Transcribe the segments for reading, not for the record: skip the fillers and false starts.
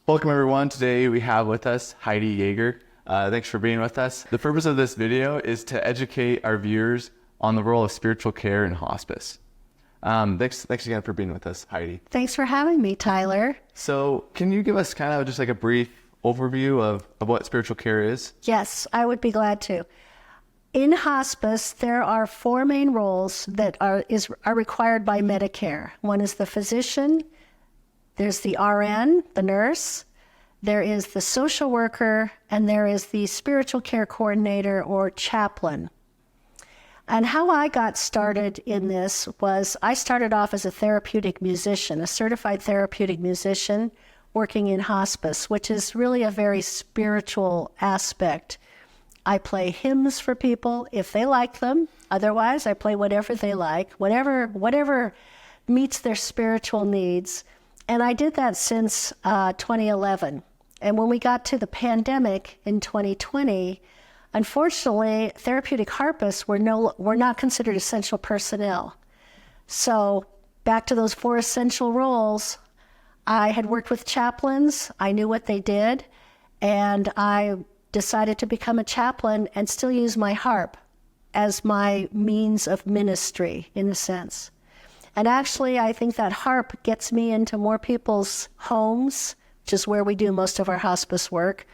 Welcome everyone. Today we have with us Heidi Yeager. Thanks for being with us. The purpose of this video is to educate our viewers on the role of spiritual care in hospice. Thanks again for being with us, Heidi. Thanks for having me, Tyler. So can you give us kind of just like a brief overview of what spiritual care is? Yes, I would be glad to. In hospice, there are four main roles that are required by Medicare. One is the physician, there's the RN, the nurse, there is the social worker, and there is the spiritual care coordinator or chaplain. And how I got started in this was I started off as a therapeutic musician, a certified therapeutic musician working in hospice, which is really a very spiritual aspect. I play hymns for people if they like them. Otherwise, I play whatever they like, whatever meets their spiritual needs. And I did that since 2011. And when we got to the pandemic in 2020, unfortunately, therapeutic harpists were not considered essential personnel. So back to those four essential roles, I had worked with chaplains. I knew what they did. And I decided to become a chaplain and still use my harp as my means of ministry, in a sense. And actually, I think that harp gets me into more people's homes, which is where we do most of our hospice work,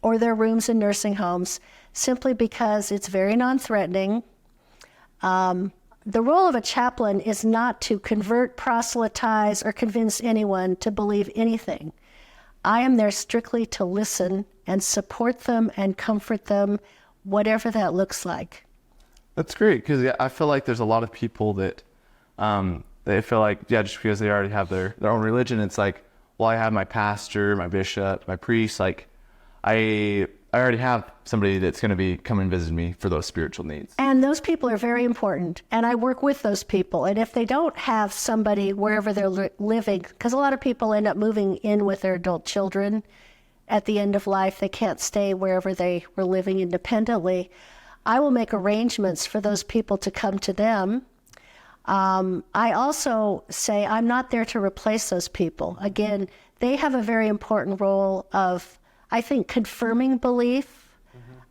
or their rooms in nursing homes, simply because it's very non-threatening. The role of a chaplain is not to convert, proselytize, or convince anyone to believe anything. I am there strictly to listen and support them and comfort them, whatever that looks like. That's great, because I feel like there's a lot of people that they feel like, just because they already have their own religion, it's like, well, I have my pastor, my bishop, my priest, like I already have somebody that's going to be come and visit me for those spiritual needs. And those people are very important, and I work with those people. And if they don't have somebody wherever they're living, because a lot of people end up moving in with their adult children at the end of life, they can't stay wherever they were living independently, I will make arrangements for those people to come to them. I also say I'm not there to replace those people. Again, they have a very important role of, I think, confirming belief,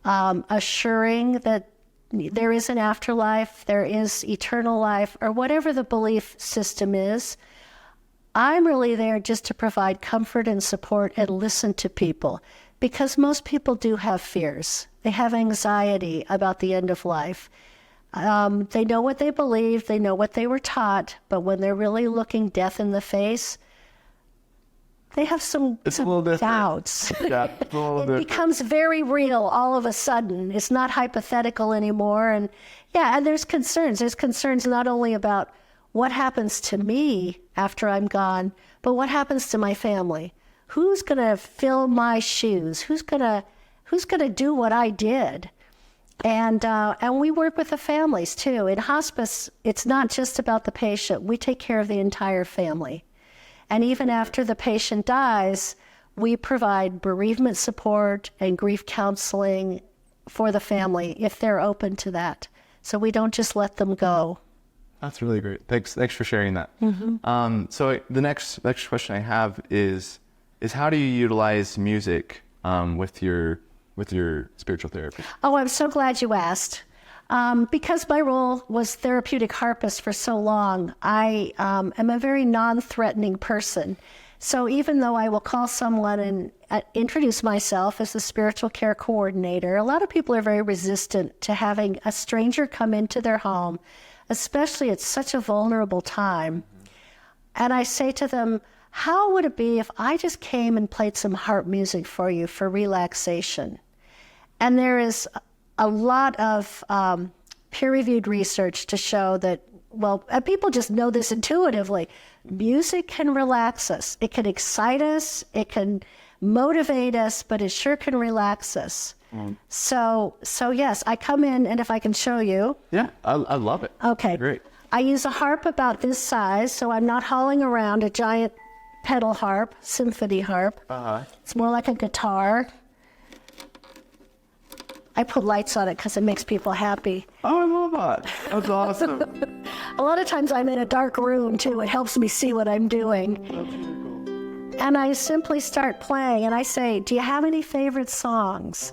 assuring that there is an afterlife, there is eternal life, or whatever the belief system is. I'm really there just to provide comfort and support and listen to people, because most people do have fears. They have anxiety about the end of life. They know what they believe, they know what they were taught, but when they're really looking death in the face, they have some doubts. Yeah, it becomes very real all of a sudden. It's not hypothetical anymore. And and there's concerns. There's concerns not only about what happens to me after I'm gone, but what happens to my family. Who's going to fill my shoes? Who's going to do what I did? And we work with the families too. In hospice, it's not just about the patient. We take care of the entire family. And even after the patient dies, we provide bereavement support and grief counseling for the family if they're open to that. So we don't just let them go. That's really great. Thanks for sharing that. So the next question I have is how do you utilize music with your spiritual therapy? Oh, I'm so glad you asked. Because my role was therapeutic harpist for so long, I am a very non-threatening person. So even though I will call someone and introduce myself as the spiritual care coordinator, a lot of people are very resistant to having a stranger come into their home, especially at such a vulnerable time. And I say to them, how would it be if I just came and played some harp music for you for relaxation? And there is a lot of peer-reviewed research to show that, people just know this intuitively. Music can relax us. It can excite us. It can motivate us, but it sure can relax us. So yes, I come in, and if I can show you. Yeah, I love it. Okay. Great. I use a harp about this size, so I'm not hauling around a giant pedal harp, symphony harp. It's more like a guitar. I put lights on it because it makes people happy. Oh, I love that. That's awesome. A lot of times I'm in a dark room, too. It helps me see what I'm doing. That's really cool. And I simply start playing, and I say, do you have any favorite songs?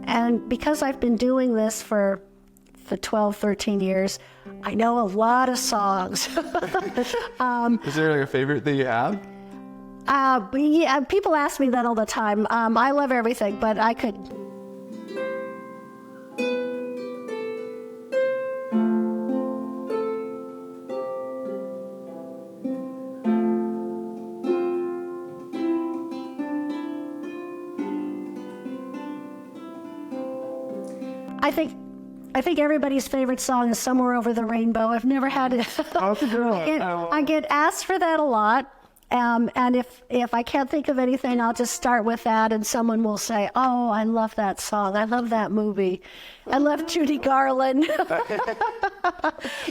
And because I've been doing this for 12, 13 years, I know a lot of songs. Is there like a favorite that you have? Yeah, people ask me that all the time. I love everything, but I could... I think everybody's favorite song is Somewhere Over the Rainbow. I've never had it. I get asked for that a lot. And if I can't think of anything, I'll just start with that, and someone will say, oh, I love that song. I love that movie. I love Judy Garland.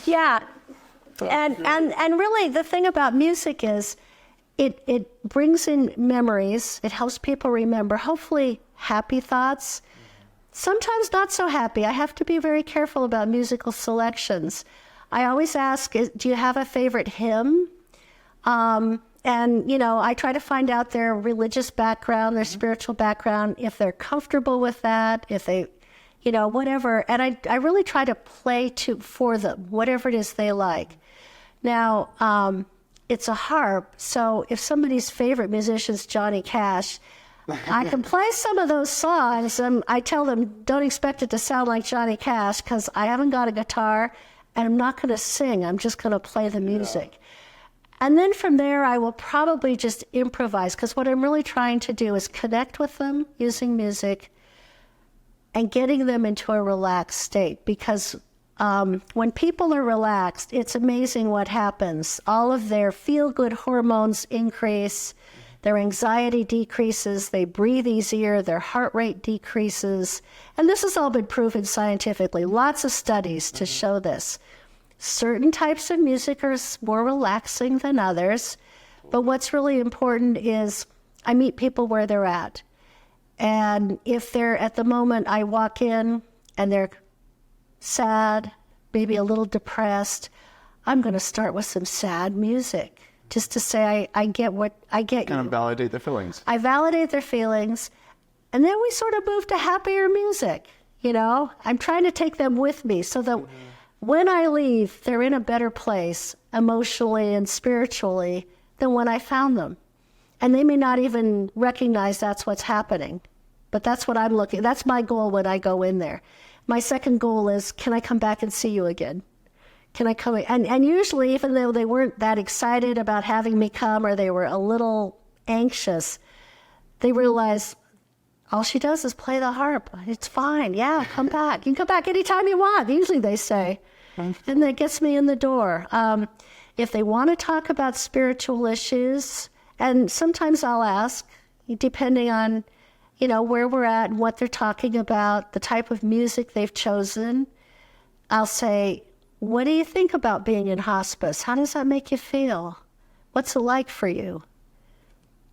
Yeah. And really, the thing about music is it brings in memories. It helps people remember, hopefully, happy thoughts. Sometimes not so happy. I have to be very careful about musical selections. I always ask, do you have a favorite hymn? And, I try to find out their religious background, their spiritual background, if they're comfortable with that, if they, whatever. And I really try to play for them, whatever it is they like. Now, it's a harp, so if somebody's favorite musician is Johnny Cash, I can play some of those songs, and I tell them, don't expect it to sound like Johnny Cash, because I haven't got a guitar, and I'm not going to sing. I'm just going to play the music. Yeah. And then from there, I will probably just improvise, because what I'm really trying to do is connect with them using music and getting them into a relaxed state, because when people are relaxed, it's amazing what happens. All of their feel-good hormones increase. Their anxiety decreases, they breathe easier, their heart rate decreases. And this has all been proven scientifically. Lots of studies to show this. Certain types of music are more relaxing than others. But what's really important is I meet people where they're at. And if they're at the moment I walk in and they're sad, maybe a little depressed, I'm going to start with some sad music. Just to say, I get what I get. Kind of validate their feelings. I validate their feelings. And then we sort of move to happier music, I'm trying to take them with me so that when I leave, they're in a better place emotionally and spiritually than when I found them. And they may not even recognize that's what's happening. But that's what that's my goal when I go in there. My second goal is, can I come back and see you again? Can I come? And usually, even though they weren't that excited about having me come, or they were a little anxious, they realize all she does is play the harp. It's fine. Yeah, come back. You can come back anytime you want, usually they say. And that gets me in the door. If they want to talk about spiritual issues, and sometimes I'll ask, depending on, where we're at and what they're talking about, the type of music they've chosen, I'll say, what do you think about being in hospice? How does that make you feel? What's it like for you?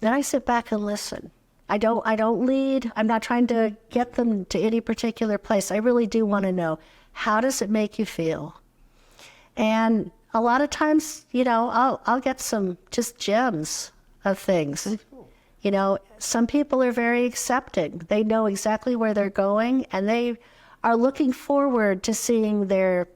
Then I sit back and listen. I don't lead. I'm not trying to get them to any particular place. I really do want to know, how does it make you feel? And a lot of times, I'll get some just gems of things. Some people are very accepting. They know exactly where they're going, and they are looking forward to seeing their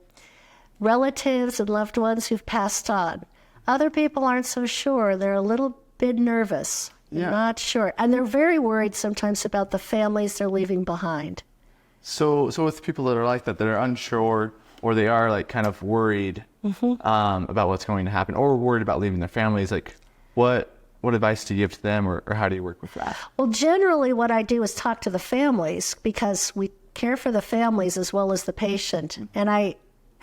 relatives and loved ones who've passed on. Other people aren't so sure. They're a little bit nervous. Yeah. Not sure. And they're very worried sometimes about the families they're leaving behind. So with people that are like that are unsure, or they are like kind of worried about what's going to happen, or worried about leaving their families, like what advice do you give to them, or how do you work with that? Well, generally what I do is talk to the families, because we care for the families as well as the patient. And I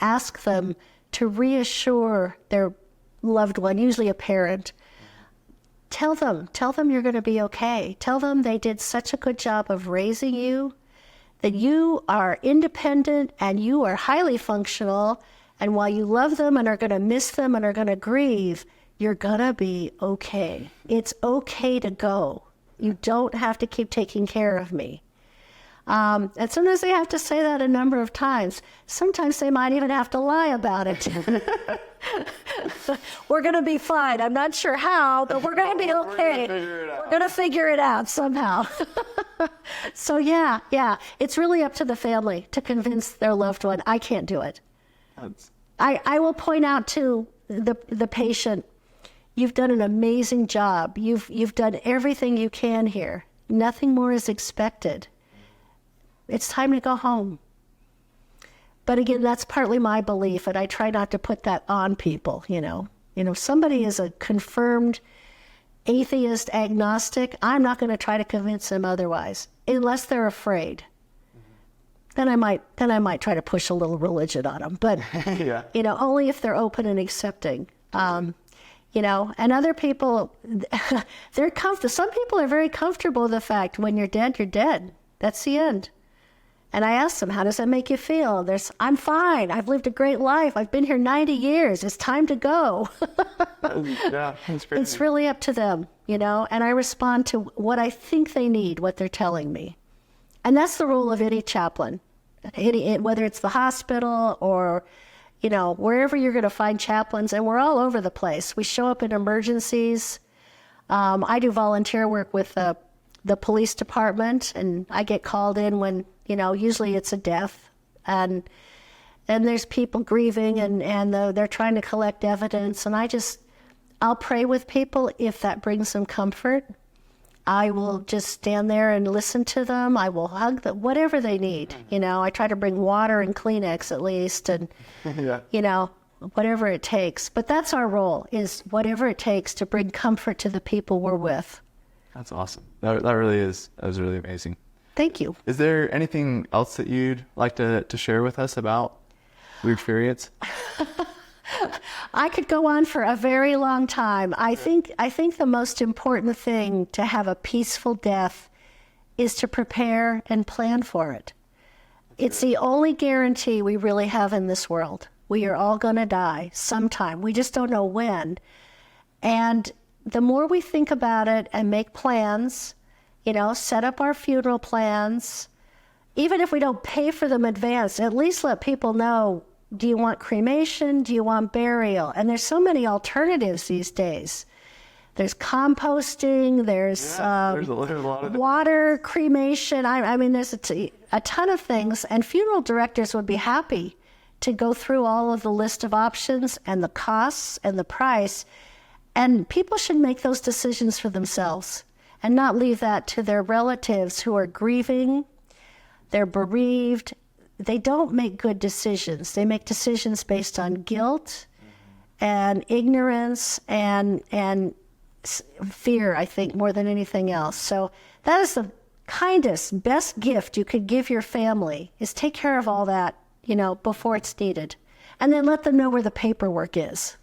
ask them to reassure their loved one, usually a parent. Tell them you're going to be okay. Tell them they did such a good job of raising you, that you are independent and you are highly functional. And while you love them and are going to miss them and are going to grieve, you're going to be okay. It's okay to go. You don't have to keep taking care of me. And sometimes they have to say that a number of times. Sometimes they might even have to lie about it. We're going to be fine. I'm not sure how, but we're going to be okay. We're going to figure it out somehow. So yeah, it's really up to the family to convince their loved one. I can't do it. I will point out to the patient, you've done an amazing job. You've done everything you can here. Nothing more is expected. It's time to go home. But again, that's partly my belief, and I try not to put that on people, you know. Somebody is a confirmed atheist, agnostic, I'm not going to try to convince them otherwise, unless they're afraid. Then I might try to push a little religion on them, but Yeah. Only if they're open and accepting. And other people, they're comfortable. Some people are very comfortable with the fact when you're dead, you're dead. That's the end. And I asked them, how does that make you feel? I'm fine. I've lived a great life. I've been here 90 years. It's time to go. Yeah, that's great. It's really up to them, and I respond to what I think they need, what they're telling me. And that's the role of any chaplain, whether it's the hospital or, wherever you're going to find chaplains. And we're all over the place. We show up in emergencies. I do volunteer work with the police department, and I get called in when, usually it's a death. And there's people grieving and they're trying to collect evidence. And I'll pray with people if that brings them comfort. I will just stand there and listen to them. I will hug them, whatever they need. I try to bring water and Kleenex at least, and, Yeah. Whatever it takes. But that's our role, is whatever it takes to bring comfort to the people we're with. That's awesome. That was really amazing. Thank you. Is there anything else that you'd like to share with us about your experience? I could go on for a very long time. I think the most important thing to have a peaceful death is to prepare and plan for it. It's the only guarantee we really have in this world. We are all going to die sometime. We just don't know when. And the more we think about it and make plans, set up our funeral plans, even if we don't pay for them in advance, at least let people know, do you want cremation? Do you want burial? And there's so many alternatives these days. There's composting, there's a lot of water, cremation. I mean, there's a ton of things, and funeral directors would be happy to go through all of the list of options and the costs and the price. And people should make those decisions for themselves and not leave that to their relatives who are grieving, they're bereaved. They don't make good decisions. They make decisions based on guilt and ignorance and fear, I think, more than anything else. So that is the kindest, best gift you could give your family, is take care of all that, before it's needed. And then let them know where the paperwork is.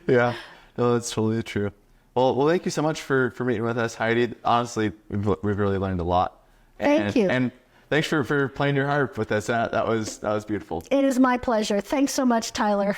Yeah, no, that's totally true. Well, thank you so much for meeting with us, Heidi. Honestly, we've really learned a lot. Thank you. And thanks for playing your harp with us. That was beautiful. It is my pleasure. Thanks so much, Tyler.